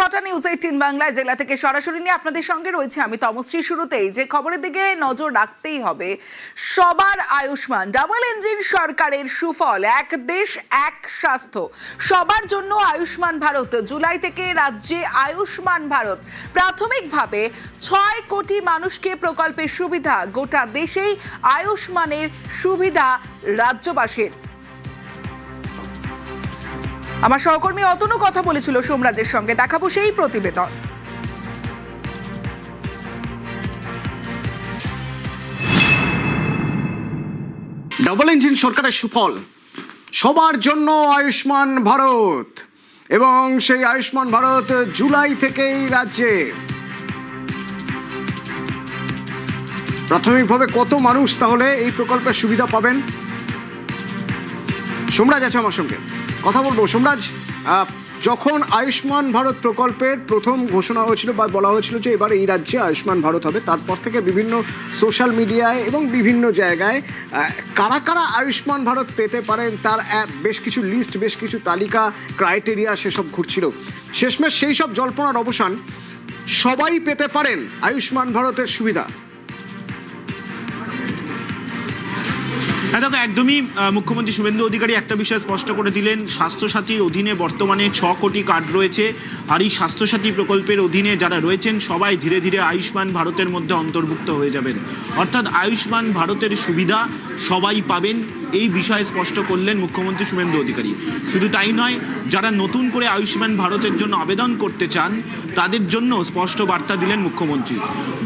ছটা নিউজ 18 বাংলায় জেলা থেকে সরাসরি নিয়ে আপনাদের সঙ্গে রয়েছে আমি তমশ্রী। শুরুতেই যে খবরের দিকে নজর রাখতেই হবে, সবার আয়ুষ্মান ডাবল ইঞ্জিন সরকারের সুফল, এক দেশ এক স্বাস্থ্য, সবার জন্য আয়ুষ্মান ভারত। জুলাই থেকে রাজ্যে আয়ুষ্মান ভারত, প্রাথমিকভাবে 6 কোটি মানুষকে প্রকল্পের সুবিধা। গোটা দেশেই আয়ুষ্মানের সুবিধা রাজ্যবাসীর। আমার সহকর্মী অতনু কথা বলেছিল সোমরাজের সঙ্গে, দেখাবো সেই প্রতিবেদন। ডাবল ইঞ্জিন সরকারের সুফল, সবার জন্য আয়ুষ্মান ভারত, এবং সেই আয়ুষ্মান ভারত জুলাই থেকেই রাজ্যে। প্রাথমিকভাবে কত মানুষ তাহলে এই প্রকল্পের সুবিধা পাবেন? সোমরাজ আছে আমার সঙ্গে, কথা বলবো। সোমরাজ, যখন আয়ুষ্মান ভারত প্রকল্পের প্রথম ঘোষণা হয়েছিল বা বলা হয়েছিল যে এবার এই রাজ্যে আয়ুষ্মান ভারত হবে, তারপর থেকে বিভিন্ন সোশ্যাল মিডিয়ায় এবং বিভিন্ন জায়গায় কারা কারা আয়ুষ্মান ভারত পেতে পারেন তার বেশ কিছু লিস্ট, বেশ কিছু তালিকা, ক্রাইটেরিয়া সেসব ঘুরছিল। শেষমেশ সেই সব জল্পনার অবসান, সবাই পেতে পারেন আয়ুষ্মান ভারতের সুবিধা। দেখো, একদমই মুখ্যমন্ত্রী শুভেন্দু অধিকারী একটা বিষয় স্পষ্ট করে দিলেন। স্বাস্থ্যসাথীর অধীনে বর্তমানে 6 কোটি কার্ড রয়েছে, আর এই স্বাস্থ্যসাথী প্রকল্পের অধীনে যারা রয়েছেন সবাই ধীরে ধীরে আয়ুষ্মান ভারতের মধ্যে অন্তর্ভুক্ত হয়ে যাবেন। অর্থাৎ আয়ুষ্মান ভারতের সুবিধা সবাই পাবেন, এই বিষয়ে স্পষ্ট করলেন মুখ্যমন্ত্রী শুভেন্দু অধিকারী। শুধু তাই নয়, যারা নতুন করে আয়ুষ্মান ভারতের জন্য আবেদন করতে চান তাদের জন্য স্পষ্ট বার্তা দিলেন মুখ্যমন্ত্রী।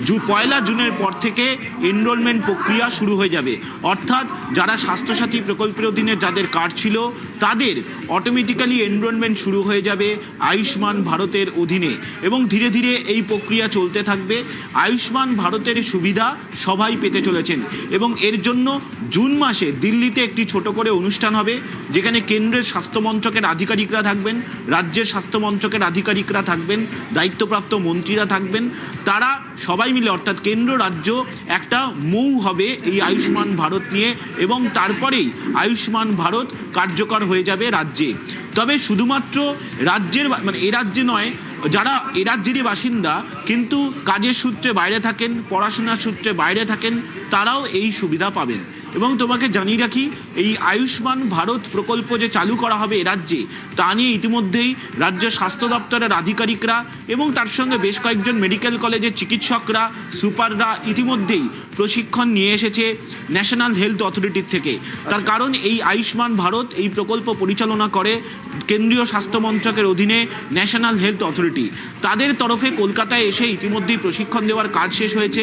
1 জুনের পর থেকে এনরোলমেন্ট প্রক্রিয়া শুরু হয়ে যাবে। অর্থাৎ যারা স্বাস্থ্যসাথী প্রকল্পের অধীনে যাদের কার্ড ছিল তাদের অটোমেটিক্যালি এনরোলমেন্ট শুরু হয়ে যাবে আয়ুষ্মান ভারতের অধীনে, এবং ধীরে ধীরে এই প্রক্রিয়া চলতে থাকবে। আয়ুষ্মান ভারতের সুবিধা সবাই পেতে চলেছেন, এবং এর জন্য জুন মাসে দিল্লিতে একটি ছোট করে অনুষ্ঠান হবে, যেখানে কেন্দ্রের স্বাস্থ্য মন্ত্রকের আধিকারিকরা থাকবেন, রাজ্যের স্বাস্থ্য মন্ত্রকের আধিকারিকরা থাকবেন, দায়িত্বপ্রাপ্ত মন্ত্রীরা থাকবেন। তারা সবাই মিলে, অর্থাৎ কেন্দ্র রাজ্য একটা মৌ হবে এই আয়ুষ্মান ভারত নিয়ে, এবং তারপরেই আয়ুষ্মান ভারত কার্যকর হয়ে যাবে রাজ্যে। তবে শুধুমাত্র রাজ্যের, মানে এ রাজ্যে নয়, যারা এ রাজ্যেরই বাসিন্দা কিন্তু কাজের সূত্রে বাইরে থাকেন, পড়াশোনার সূত্রে বাইরে থাকেন, তারাও এই সুবিধা পাবেন। এবং তোমাকে জানিয়ে রাখি, এই আয়ুষ্মান ভারত প্রকল্প যে চালু করা হবে এ রাজ্যে, তা নিয়ে ইতিমধ্যেই রাজ্য স্বাস্থ্য দপ্তরের আধিকারিকরা এবং তার সঙ্গে বেশ কয়েকজন মেডিকেল কলেজের চিকিৎসকরা, সুপাররা ইতিমধ্যেই প্রশিক্ষণ নিয়ে এসেছে ন্যাশনাল হেলথ অথরিটির থেকে। তার কারণ এই আয়ুষ্মান ভারত এই প্রকল্প পরিচালনা করে কেন্দ্রীয় স্বাস্থ্য মন্ত্রকের অধীনে ন্যাশনাল হেলথ অথরিটি। তাদের তরফে কলকাতায় এসে ইতিমধ্যেই প্রশিক্ষণ দেওয়ার কাজ শেষ হয়েছে,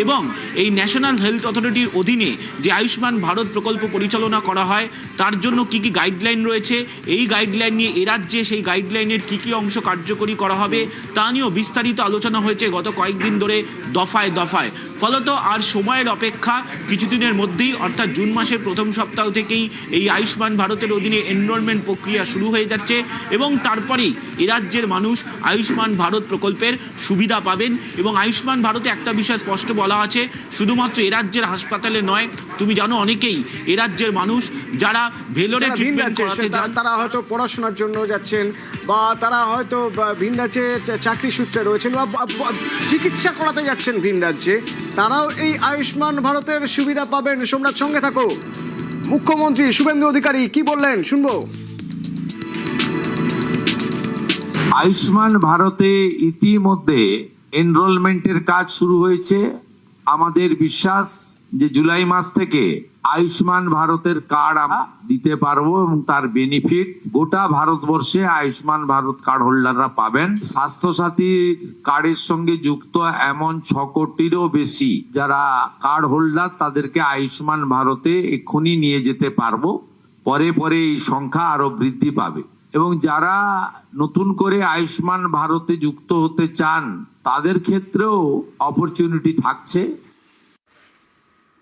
এবং এই ন্যাশনাল হেলথ অথরিটির অধীনে যে আয়ুষ্মান ভারত প্রকল্প পরিচালনা করা হয় তার জন্য কি কি গাইডলাইন রয়েছে, এই গাইডলাইন নিয়ে এ রাজ্যে সেই গাইডলাইনের কি কি অংশ কার্যকরী করা হবে তা নিয়েও বিস্তারিত আলোচনা হয়েছে গত কয়েকদিন ধরে দফায় দফায়। ফলত আর সময়ের অপেক্ষা, কিছুদিনের মধ্যেই অর্থাৎ জুন মাসের প্রথম সপ্তাহ থেকেই এই আয়ুষ্মান ভারতের অধীনে এনরোলমেন্ট প্রক্রিয়া শুরু হয়ে যাচ্ছে, এবং তারপরেই এ রাজ্যের মানুষ আয়ুষ্মান ভারত প্রকল্পের সুবিধা পাবেন। এবং আয়ুষ্মান ভারতে একটা বিষয় স্পষ্ট বলা আছে, শুধুমাত্র এ রাজ্যের হাসপাতালে নয়, তুমি জানো অনেকেই এ রাজ্যের মানুষ যারা ভেলোরে ট্রিটমেন্ট করাতে যান, তারা হয়তো পড়াশোনার জন্য যাচ্ছেন, বা তারা হয়তো ভিন রাজ্যে চাকরি সূত্রে রয়েছেন, বা চিকিৎসা করাতে যাচ্ছেন ভিন রাজ্যে, তারাও এই আয়ুষ্মান ভারতের সুবিধা পাবেন। সোমরাজ, সঙ্গে থাকো। মুখ্যমন্ত্রী শুভেন্দু অধিকারী কি বললেন শুনবো। আয়ুষ্মান ভারতে ইতিমধ্যে এনরোলমেন্টের কাজ শুরু হয়েছে। আমাদের বিশ্বাস যে জুলাই মাস থেকে আয়ুষ্মান ভারতের কার্ড আমরা দিতে পারবো, এবং তার বেনিফিট গোটা ভারতবর্ষে আয়ুষ্মান ভারত কার্ড হোল্ডাররা পাবেন। স্বাস্থ্যসাথী কার্ডের সঙ্গে যুক্ত এমন 6 কোটিরও বেশি যারা কার্ড হোল্ডার, তাদেরকে আয়ুষ্মান ভারতে এক্ষুনি নিয়ে যেতে পারবো। পরে পরে এই সংখ্যা আরো বৃদ্ধি পাবে, এবং যারা নতুন করে আয়ুষ্মান ভারতে যুক্ত হতে চান তাদের ক্ষেত্রেও অপরচুনিটি থাকছে।